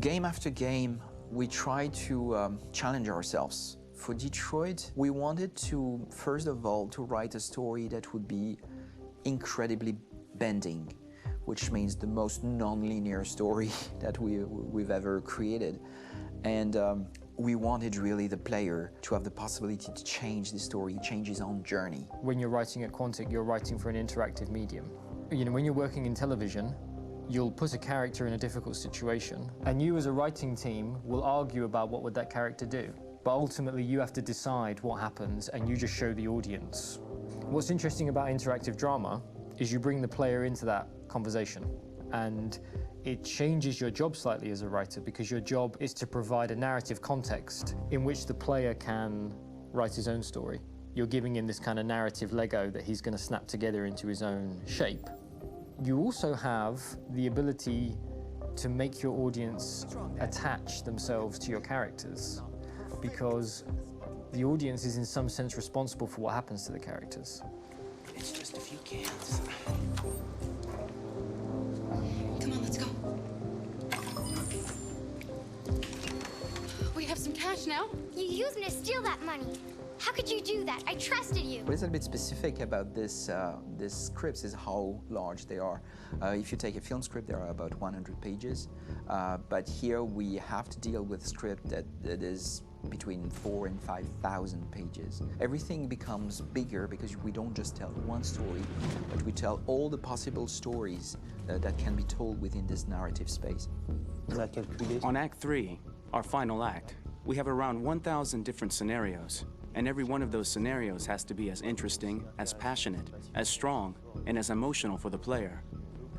Game after game, we try to challenge ourselves. For Detroit, we wanted to, first of all, to write a story that would be incredibly bending, which means the most non-linear story that we've ever created. And we wanted really the player to have the possibility to change the story, change his own journey. When you're writing at Quantic, you're writing for an interactive medium. You know, when you're working in television, you'll put a character in a difficult situation, and you as a writing team will argue about what would that character do. But ultimately, you have to decide what happens, and you just show the audience. What's interesting about interactive drama is you bring the player into that conversation, and it changes your job slightly as a writer, because your job is to provide a narrative context in which the player can write his own story. You're giving him this kind of narrative Lego that he's going to snap together into his own shape. You also have the ability to make your audience attach themselves to your characters, because the audience is in some sense responsible for what happens to the characters. It's just a few cans. Come on, let's go. We have some cash now. You used me to steal that money. How could you do that? I trusted you. What is a bit specific about this scripts is how large they are. If you take a film script, there are about 100 pages. But here we have to deal with a script that is between 4,000 and 5,000 pages. Everything becomes bigger because we don't just tell one story, but we tell all the possible stories that can be told within this narrative space. On Act 3, our final act, we have around 1,000 different scenarios, and every one of those scenarios has to be as interesting, as passionate, as strong, and as emotional for the player.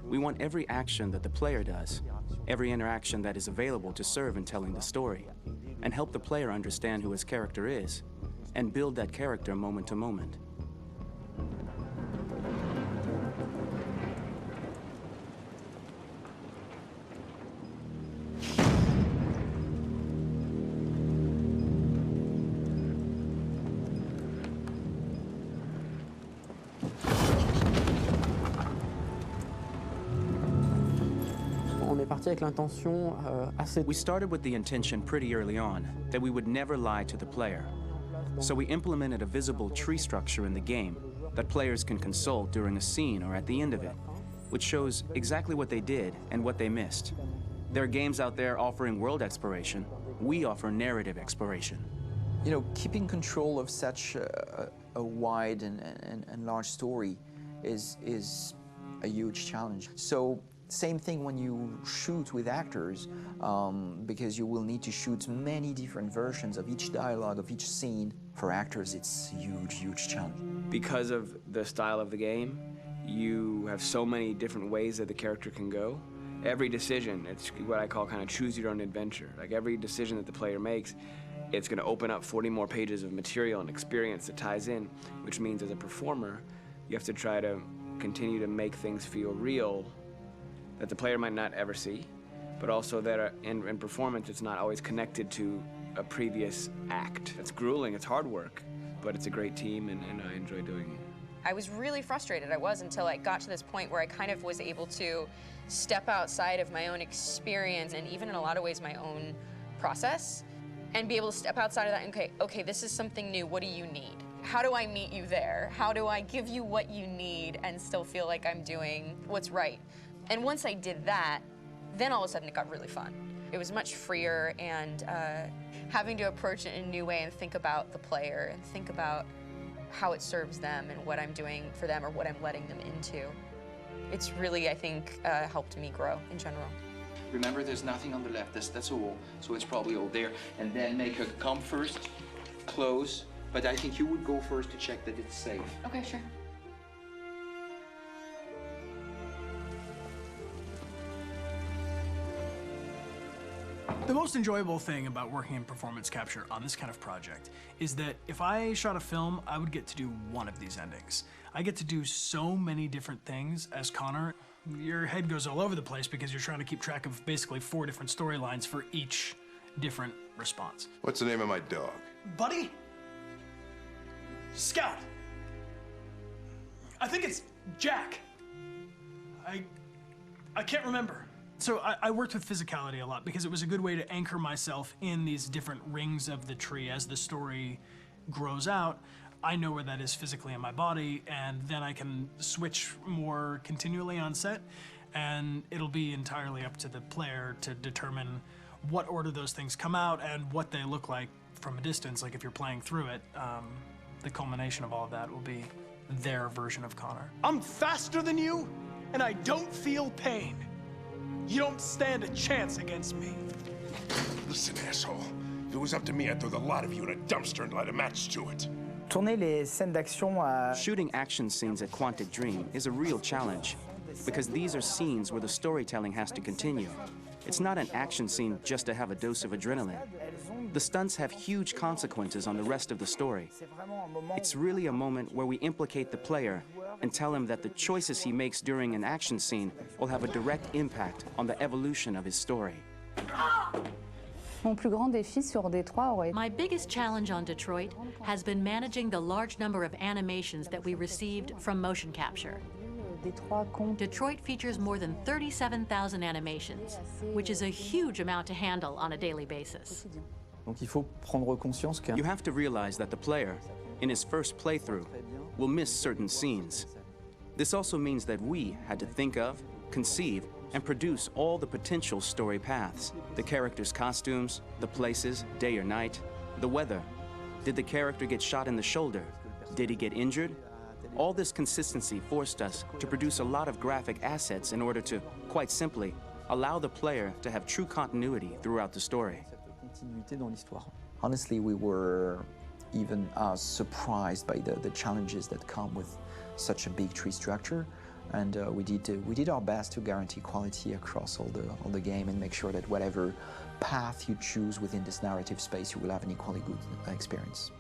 We want every action that the player does, every interaction that is available to serve in telling the story, and help the player understand who his character is, and build that character moment to moment. We started with the intention pretty early on that we would never lie to the player. So we implemented a visible tree structure in the game that players can consult during a scene or at the end of it, which shows exactly what they did and what they missed. There are games out there offering world exploration. We offer narrative exploration. You know, keeping control of such a wide and large story is a huge challenge. So same thing when you shoot with actors, because you will need to shoot many different versions of each dialogue, of each scene. For actors, it's a huge, huge challenge. Because of the style of the game, you have so many different ways that the character can go. Every decision, it's what I call kind of choose your own adventure. Like every decision that the player makes, it's going to open up 40 more pages of material and experience that ties in, which means as a performer, you have to try to continue to make things feel real that the player might not ever see, but also that in performance, it's not always connected to a previous act. It's grueling, it's hard work, but it's a great team, and I enjoy doing it. I was really frustrated. I was until I got to this point where I kind of was able to step outside of my own experience and even in a lot of ways my own process and be able to step outside of that and okay, this is something new. What do you need? How do I meet you there? How do I give you what you need and still feel like I'm doing what's right? And once I did that, then all of a sudden it got really fun. It was much freer, and having to approach it in a new way and think about the player and think about how it serves them and what I'm doing for them or what I'm letting them into. It's really, I think, helped me grow in general. Remember, there's nothing on the left. That's a wall, so it's probably all there. And then make her come first, close. But I think you would go first to check that it's safe. Okay, sure. The most enjoyable thing about working in performance capture on this kind of project is that if I shot a film, I would get to do one of these endings. I get to do so many different things as Connor. Your head goes all over the place because you're trying to keep track of basically 4 different storylines for each different response. What's the name of my dog? Buddy? Scout. I think it's Jack. I can't remember. So I worked with physicality a lot because it was a good way to anchor myself in these different rings of the tree as the story grows out. I know where that is physically in my body, and then I can switch more continually on set, and it'll be entirely up to the player to determine what order those things come out and what they look like from a distance. Like if you're playing through it, the culmination of all of that will be their version of Connor. I'm faster than you, and I don't feel pain. You don't stand a chance against me. Listen, asshole. If it was up to me, I'd throw the lot of you in a dumpster and light a match to it. Tourner les scènes d'action à... Shooting action scenes at Quantic Dream is a real challenge, because these are scenes where the storytelling has to continue. It's not an action scene just to have a dose of adrenaline. The stunts have huge consequences on the rest of the story. It's really a moment where we implicate the player and tell him that the choices he makes during an action scene will have a direct impact on the evolution of his story. Mon plus grand défi sur Détroit aurait... My biggest challenge on Detroit has been managing the large number of animations that we received from motion capture. Detroit features more than 37,000 animations, which is a huge amount to handle on a daily basis. Donc il faut prendre conscience que... You have to realize that the player, in his first playthrough, will miss certain scenes. This also means that we had to think of, conceive, and produce all the potential story paths. The characters' costumes, the places, day or night, the weather. Did the character get shot in the shoulder? Did he get injured? All this consistency forced us to produce a lot of graphic assets in order to, quite simply, allow the player to have true continuity throughout the story. Honestly, we were even surprised by the challenges that come with such a big tree structure. And we did our best to guarantee quality across all the game and make sure that whatever path you choose within this narrative space, you will have an equally good experience.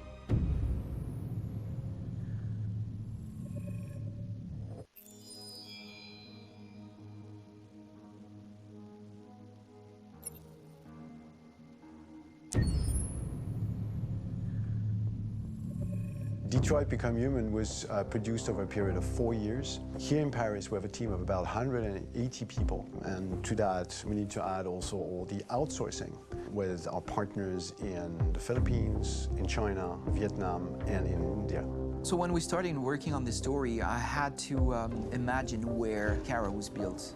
Detroit Become Human was produced over a period of 4 years. Here in Paris, we have a team of about 180 people. And to that, we need to add also all the outsourcing with our partners in the Philippines, in China, Vietnam, and in India. So when we started working on this story, I had to imagine where CERO was built.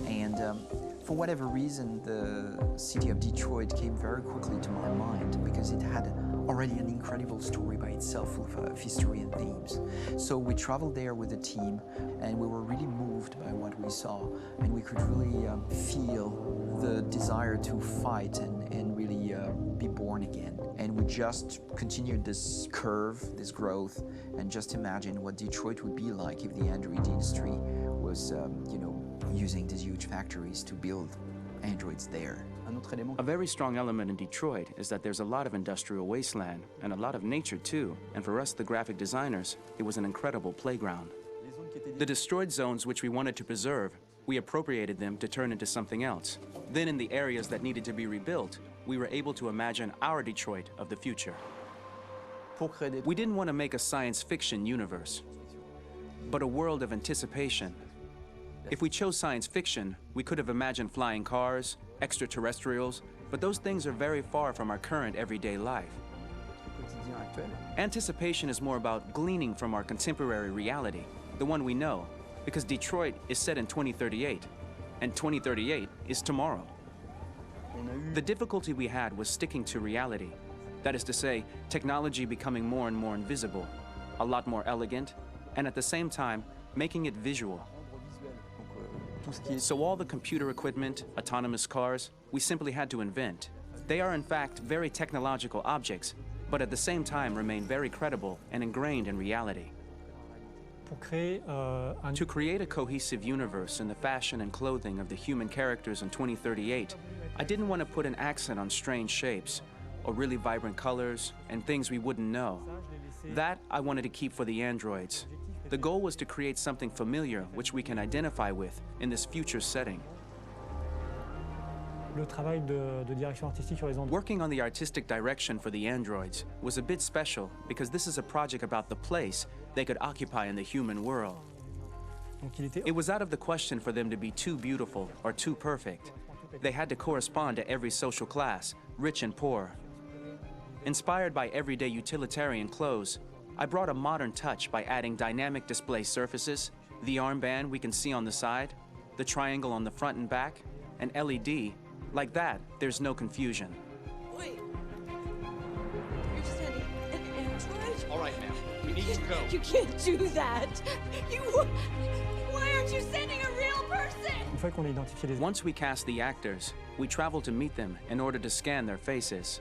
And for whatever reason, the city of Detroit came very quickly to my mind because it had already an incredible story by itself of history and themes. So we traveled there with the team, and we were really moved by what we saw, and we could really feel the desire to fight and really be born again. And we just continued this curve, this growth, and just imagine what Detroit would be like if the Android industry was, using these huge factories to build androids there. A very strong element in Detroit is that there's a lot of industrial wasteland and a lot of nature too, and for us, the graphic designers, it was an incredible playground. The destroyed zones which we wanted to preserve, we appropriated them to turn into something else. Then in the areas that needed to be rebuilt, we were able to imagine our Detroit of the future. We didn't want to make a science fiction universe, but a world of anticipation. If we chose science fiction, we could have imagined flying cars, extraterrestrials, but those things are very far from our current everyday life. Anticipation is more about gleaning from our contemporary reality, the one we know, because Detroit is set in 2038, and 2038 is tomorrow. The difficulty we had was sticking to reality. That is to say, technology becoming more and more invisible, a lot more elegant, and at the same time, making it visual. So all the computer equipment, autonomous cars, we simply had to invent. They are in fact very technological objects, but at the same time remain very credible and ingrained in reality. To create a cohesive universe in the fashion and clothing of the human characters in 2038, I didn't want to put an accent on strange shapes, or really vibrant colors, and things we wouldn't know. That I wanted to keep for the androids. The goal was to create something familiar which we can identify with in this future setting. Working on the artistic direction for the androids was a bit special because this is a project about the place they could occupy in the human world. It was out of the question for them to be too beautiful or too perfect. They had to correspond to every social class, rich and poor. Inspired by everyday utilitarian clothes, I brought a modern touch by adding dynamic display surfaces, the armband we can see on the side, the triangle on the front and back, an LED. Like that, there's no confusion. Wait. You're sending an android? All right, ma'am. We need to go. You can't do that. Why aren't you sending a real person? Once we cast the actors, we travel to meet them in order to scan their faces.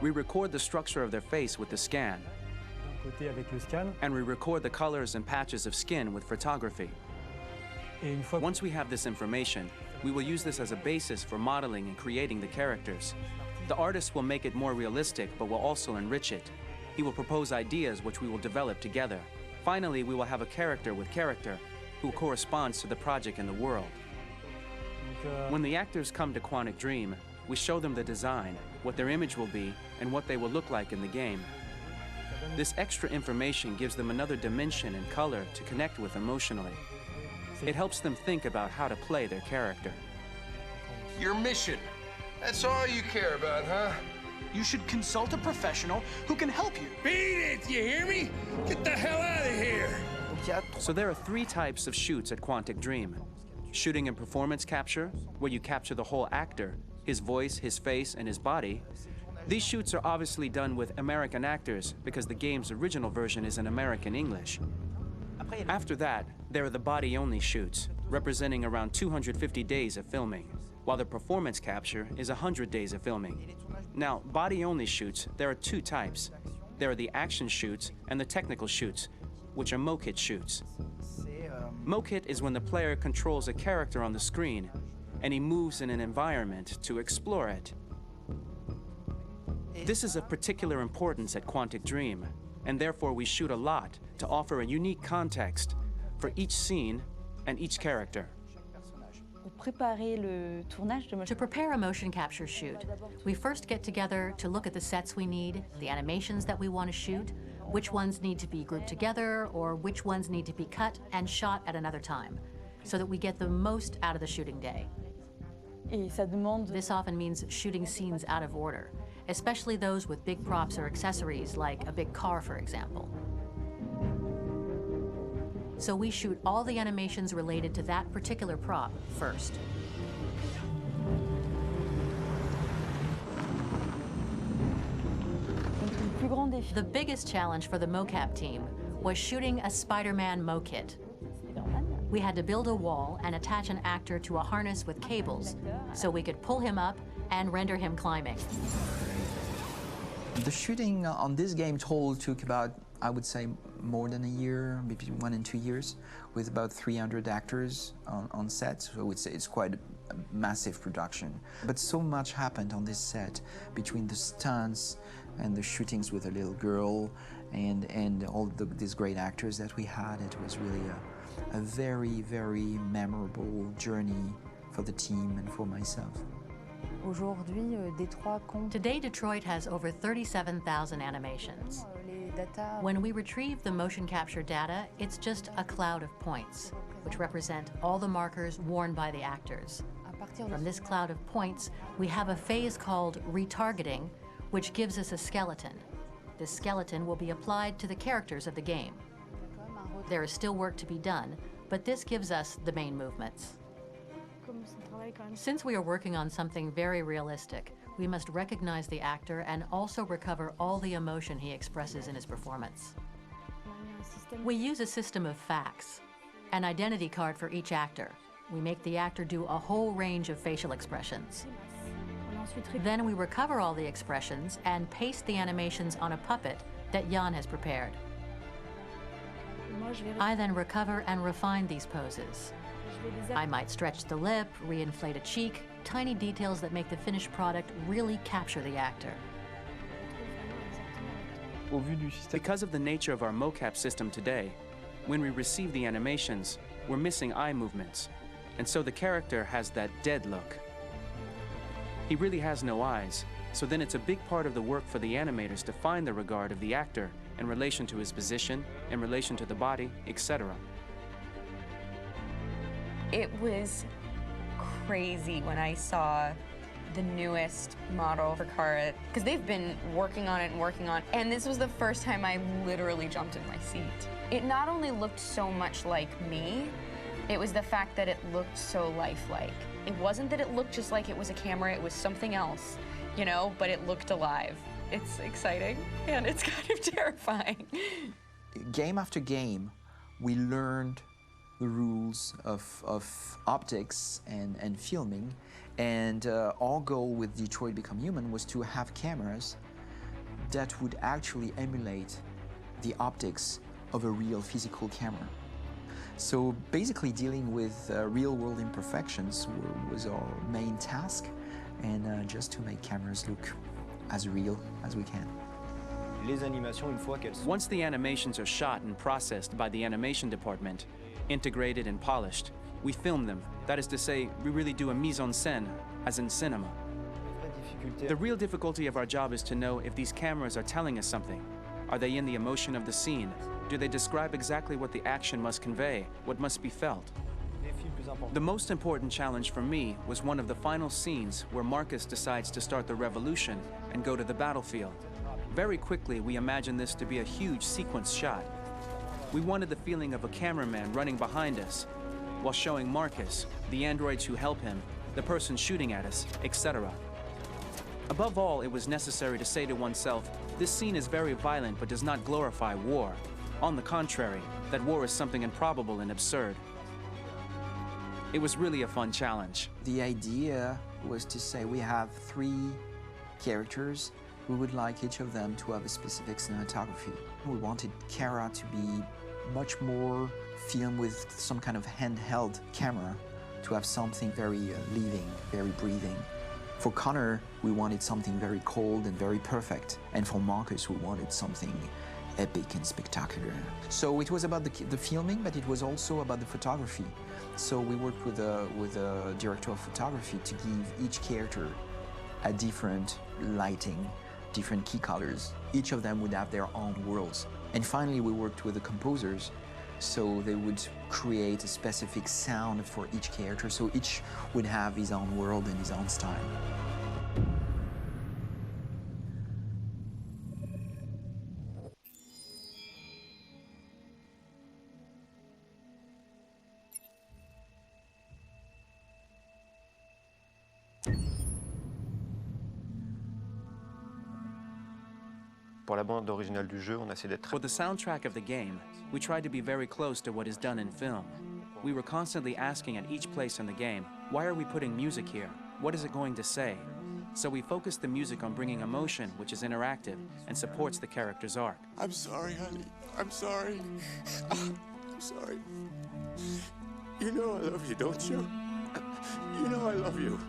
We record the structure of their face with the scan. And we record the colors and patches of skin with photography. Once we have this information, we will use this as a basis for modeling and creating the characters. The artist will make it more realistic, but will also enrich it. He will propose ideas which we will develop together. Finally, we will have a character with character who corresponds to the project and the world. When the actors come to Quantic Dream, we show them the design, what their image will be, and what they will look like in the game. This extra information gives them another dimension and color to connect with emotionally. It helps them think about how to play their character. Your mission. That's all you care about, huh? You should consult a professional who can help you. Beat it, you hear me? Get the hell out of here! So there are 3 types of shoots at Quantic Dream. Shooting and performance capture, where you capture the whole actor, his voice, his face, and his body. These shoots are obviously done with American actors because the game's original version is in American English. After that, there are the body-only shoots, representing around 250 days of filming, while the performance capture is 100 days of filming. Now, body-only shoots, there are 2 types. There are the action shoots and the technical shoots, which are mokit shoots. Mokit is when the player controls a character on the screen, and he moves in an environment to explore it. This is of particular importance at Quantic Dream, and therefore we shoot a lot to offer a unique context for each scene and each character. To prepare a motion capture shoot, we first get together to look at the sets we need, the animations that we want to shoot, which ones need to be grouped together, or which ones need to be cut and shot at another time, so that we get the most out of the shooting day. This often means shooting scenes out of order, especially those with big props or accessories, like a big car, for example. So we shoot all the animations related to that particular prop first. The biggest challenge for the mocap team was shooting a Spider-Man mokit. We had to build a wall and attach an actor to a harness with cables so we could pull him up and render him climbing. The shooting on this game total took about, I would say, more than a year, between 1 and 2 years, with about 300 actors on set. So I would say it's quite a massive production. But so much happened on this set between the stunts and the shootings with a little girl and all these great actors that we had. It was really a very, very memorable journey for the team and for myself. Today, Detroit has over 37,000 animations. When we retrieve the motion capture data, it's just a cloud of points, which represent all the markers worn by the actors. From this cloud of points, we have a phase called retargeting, which gives us a skeleton. This skeleton will be applied to the characters of the game. There is still work to be done, but this gives us the main movements. Since we are working on something very realistic, we must recognize the actor and also recover all the emotion he expresses in his performance. We use a system of facts, an identity card for each actor. We make the actor do a whole range of facial expressions. Then we recover all the expressions and paste the animations on a puppet that Jan has prepared. I then recover and refine these poses. I might stretch the lip, reinflate a cheek, tiny details that make the finished product really capture the actor. Because of the nature of our mocap system today, when we receive the animations, we're missing eye movements, and so the character has that dead look. He really has no eyes, so then it's a big part of the work for the animators to find the regard of the actor in relation to his position, in relation to the body, etc. It was crazy when I saw the newest model for Kara, because they've been working on it and working on it, and this was the first time I literally jumped in my seat. It not only looked so much like me, it was the fact that it looked so lifelike. It wasn't that it looked just like it was a camera, it was something else, you know, but it looked alive. It's exciting, and it's kind of terrifying. Game after game, we learned the rules of optics and filming, and our goal with Detroit Become Human was to have cameras that would actually emulate the optics of a real physical camera. So basically dealing with real-world imperfections was our main task, and just to make cameras look as real as we can. Once the animations are shot and processed by the animation department, integrated and polished, we film them. That is to say, we really do a mise en scène, as in cinema. The real difficulty of our job is to know if these cameras are telling us something. Are they in the emotion of the scene? Do they describe exactly what the action must convey, what must be felt? The most important challenge for me was one of the final scenes where Marcus decides to start the revolution and go to the battlefield. Very quickly, we imagined this to be a huge sequence shot. We wanted the feeling of a cameraman running behind us, while showing Marcus, the androids who help him, the person shooting at us, etc. Above all, it was necessary to say to oneself, this scene is very violent but does not glorify war. On the contrary, that war is something improbable and absurd. It was really a fun challenge. The idea was to say we have 3 characters. We would like each of them to have a specific cinematography. We wanted Kara to be much more filmed with some kind of handheld camera, to have something very living, very breathing. For Connor, we wanted something very cold and very perfect. And for Marcus, we wanted something epic and spectacular. So it was about the filming, but it was also about the photography. So we worked with a director of photography to give each character a different lighting, different key colors. Each of them would have their own worlds. And finally, we worked with the composers, so they would create a specific sound for each character, so each would have his own world and his own style. For the soundtrack of the game, we tried to be very close to what is done in film. We were constantly asking at each place in the game, why are we putting music here? What is it going to say? So we focused the music on bringing emotion, which is interactive and supports the character's arc. I'm sorry, honey. I'm sorry. I'm sorry. You know I love you, don't you? You know I love you.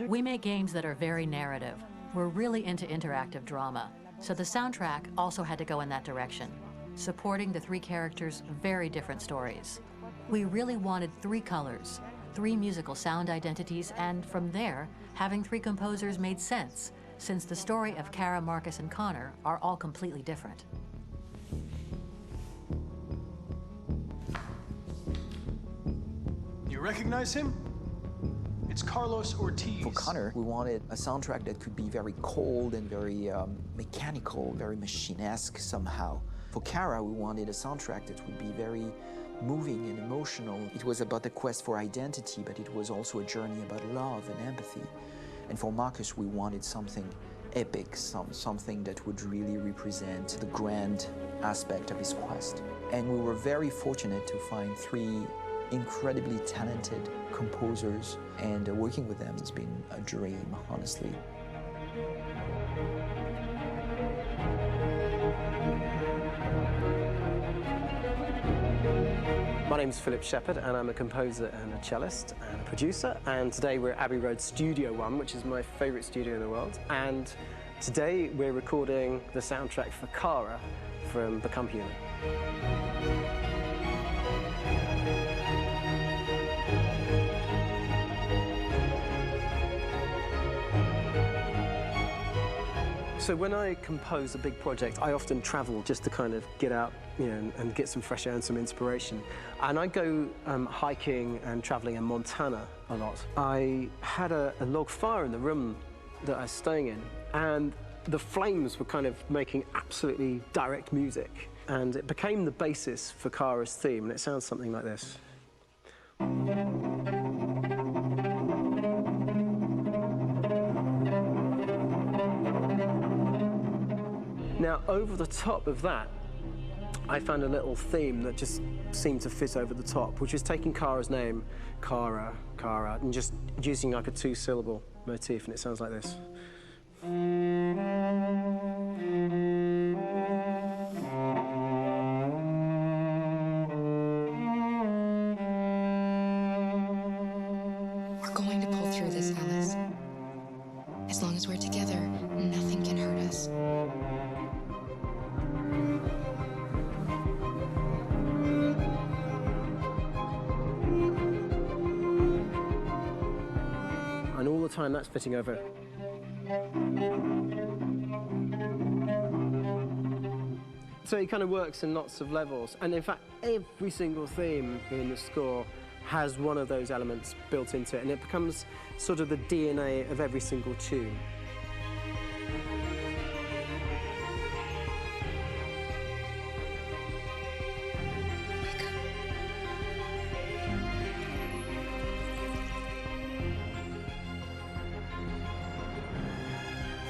We make games that are very narrative. We're really into interactive drama, so the soundtrack also had to go in that direction, supporting the 3 characters' very different stories. We really wanted 3 colors, 3 musical sound identities, and from there, having 3 composers made sense, since the story of Kara, Marcus, and Connor are all completely different. You recognize him? It's Carlos Ortiz. For Connor, we wanted a soundtrack that could be very cold and very mechanical, very machine-esque somehow. For Kara, we wanted a soundtrack that would be very moving and emotional. It was about the quest for identity, but it was also a journey about love and empathy. And for Marcus, we wanted something epic, something that would really represent the grand aspect of his quest. And we were very fortunate to find 3 incredibly talented composers, and working with them has been a dream, honestly. My name's Philip Shepherd, and I'm a composer and a cellist and a producer, and today we're at Abbey Road Studio One, which is my favourite studio in the world, and today we're recording the soundtrack for Kara from Become Human. So when I compose a big project, I often travel just to kind of get out, and get some fresh air and some inspiration. And I go hiking and traveling in Montana a lot. I had a log fire in the room that I was staying in, and the flames were kind of making absolutely direct music. And it became the basis for Kara's theme, and it sounds something like this. Now, over the top of that, I found a little theme that just seemed to fit over the top, which is taking Kara's name, Kara, and just using like a two-syllable motif, and it sounds like this. We're going to pull through this, Alice. As long as we're together, nothing can hurt us. And all the time that's fitting over. So it kind of works in lots of levels. And in fact, every single theme in the score has one of those elements built into it, and it becomes sort of the DNA of every single tune.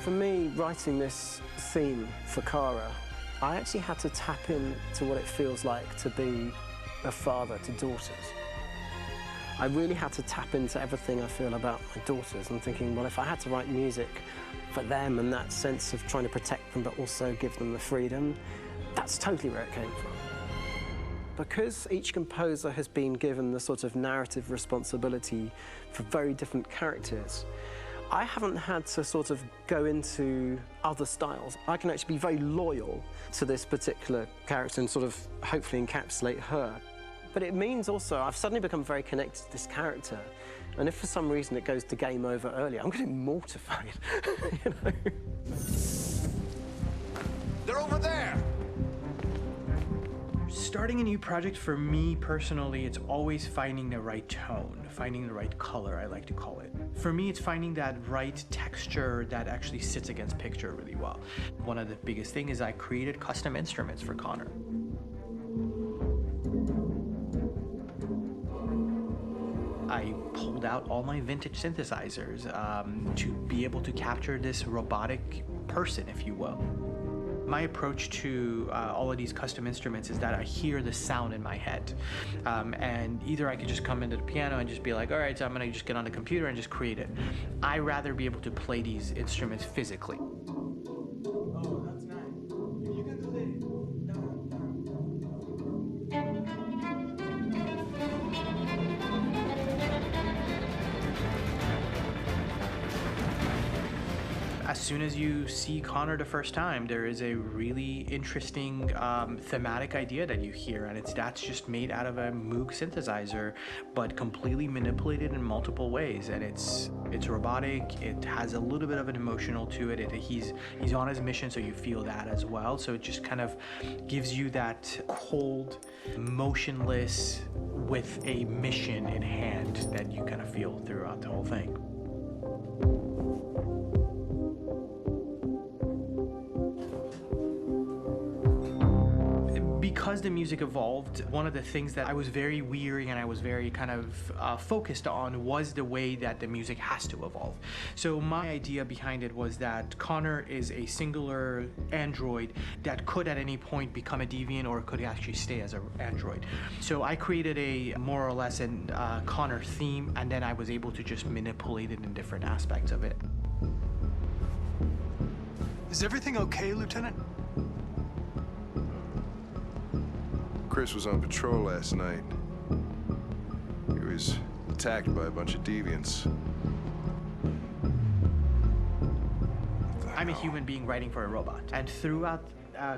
For me, writing this theme for Kara, I actually had to tap into what it feels like to be a father to daughters. I really had to tap into everything I feel about my daughters and thinking, well, if I had to write music for them and that sense of trying to protect them but also give them the freedom, that's totally where it came from. Because each composer has been given the sort of narrative responsibility for very different characters, I haven't had to sort of go into other styles. I can actually be very loyal to this particular character and sort of hopefully encapsulate her. But it means also I've suddenly become very connected to this character. And if for some reason it goes to game over early, I'm going to be mortified, you know? They're over there! Starting a new project, for me personally, it's always finding the right tone, finding the right color, I like to call it. For me, it's finding that right texture that actually sits against picture really well. One of the biggest things is I created custom instruments for Connor. I pulled out all my vintage synthesizers to be able to capture this robotic person, if you will. My approach to all of these custom instruments is that I hear the sound in my head. And either I could just come into the piano and just be like, all right, so I'm gonna just get on the computer and just create it. I rather be able to play these instruments physically. Oh, that's nice. You can do that. As soon as you see Connor the first time, there is a really interesting thematic idea that you hear, and that's just made out of a Moog synthesizer, but completely manipulated in multiple ways. And it's robotic. It has a little bit of an emotional to it. He's on his mission, so you feel that as well. So it just kind of gives you that cold, motionless, with a mission in hand that you kind of feel throughout the whole thing. Because the music evolved, one of the things that I was very weary and I was very kind of focused on was the way that the music has to evolve. So my idea behind it was that Connor is a singular android that could at any point become a deviant or could actually stay as an android. So I created a more or less an Connor theme, and then I was able to just manipulate it in different aspects of it. Is everything okay, Lieutenant? Chris was on patrol last night. He was attacked by a bunch of deviants. I'm a human being writing for a robot, and throughout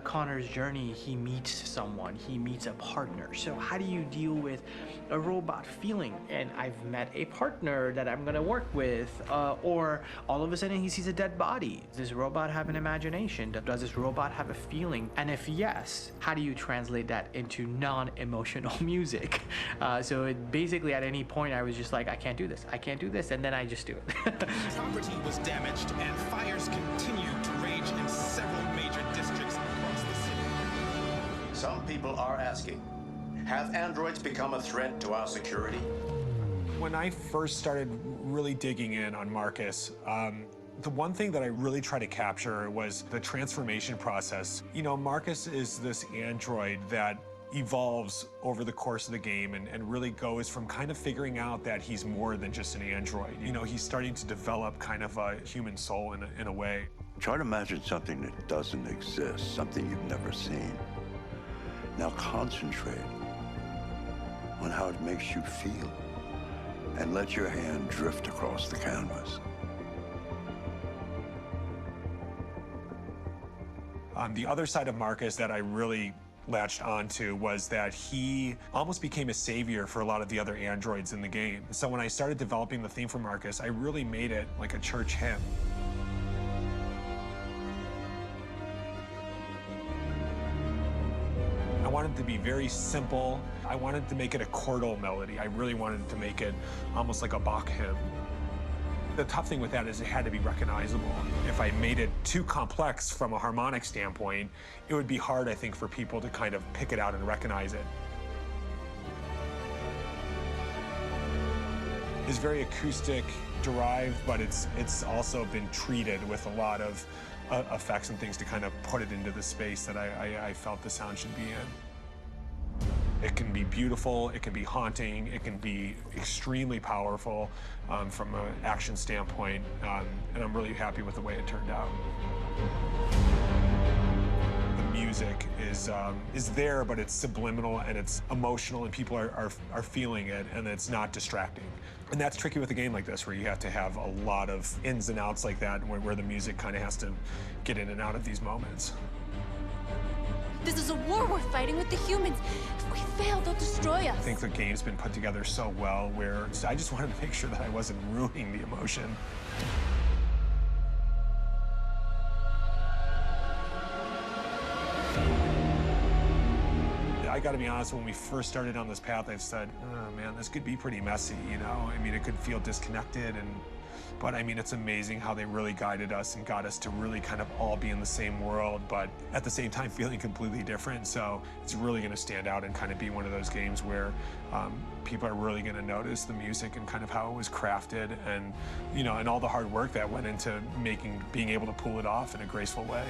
Connor's journey, he meets someone, he meets a partner. So how do you deal with a robot feeling? And I've met a partner that I'm gonna work with, or all of a sudden he sees a dead body. Does this robot have an imagination? Does this robot have a feeling? And if yes, how do you translate that into non-emotional music? So basically at any point I was just like, I can't do this, and then I just do it. Property was damaged and fires continued to rage in several major districts across the city. Some people are asking, have androids become a threat to our security? When I first started really digging in on Marcus, the one thing that I really tried to capture was the transformation process. You know, Marcus is this android that evolves over the course of the game and really goes from kind of figuring out that he's more than just an android. You know, he's starting to develop kind of a human soul in a way. Try to imagine something that doesn't exist, something you've never seen. Now concentrate on how it makes you feel and let your hand drift across the canvas. The other side of Marcus that I really latched onto was that he almost became a savior for a lot of the other androids in the game. So when I started developing the theme for Marcus, I really made it like a church hymn. I wanted it to be very simple. I wanted to make it a chordal melody. I really wanted to make it almost like a Bach hymn. The tough thing with that is it had to be recognizable. If I made it too complex from a harmonic standpoint, it would be hard, I think, for people to kind of pick it out and recognize it. It's very acoustic derived, but it's also been treated with a lot of effects and things to kind of put it into the space that I felt the sound should be in. It can be beautiful, it can be haunting, it can be extremely powerful from an action standpoint, and I'm really happy with the way it turned out. The music is there, but it's subliminal and it's emotional, and people are feeling it, and it's not distracting. And that's tricky with a game like this, where you have to have a lot of ins and outs like that, where the music kind of has to get in and out of these moments. This is a war we're fighting with the humans. If we fail, they'll destroy us. I think the game's been put together so well where I just wanted to make sure that I wasn't ruining the emotion. I gotta be honest, when we first started on this path, I said, oh man, this could be pretty messy, you know? I mean, it could feel disconnected, but I mean, it's amazing how they really guided us and got us to really kind of all be in the same world, but at the same time feeling completely different. So it's really gonna stand out and kind of be one of those games where people are really gonna notice the music and kind of how it was crafted, and, you know, and all the hard work that went into being able to pull it off in a graceful way.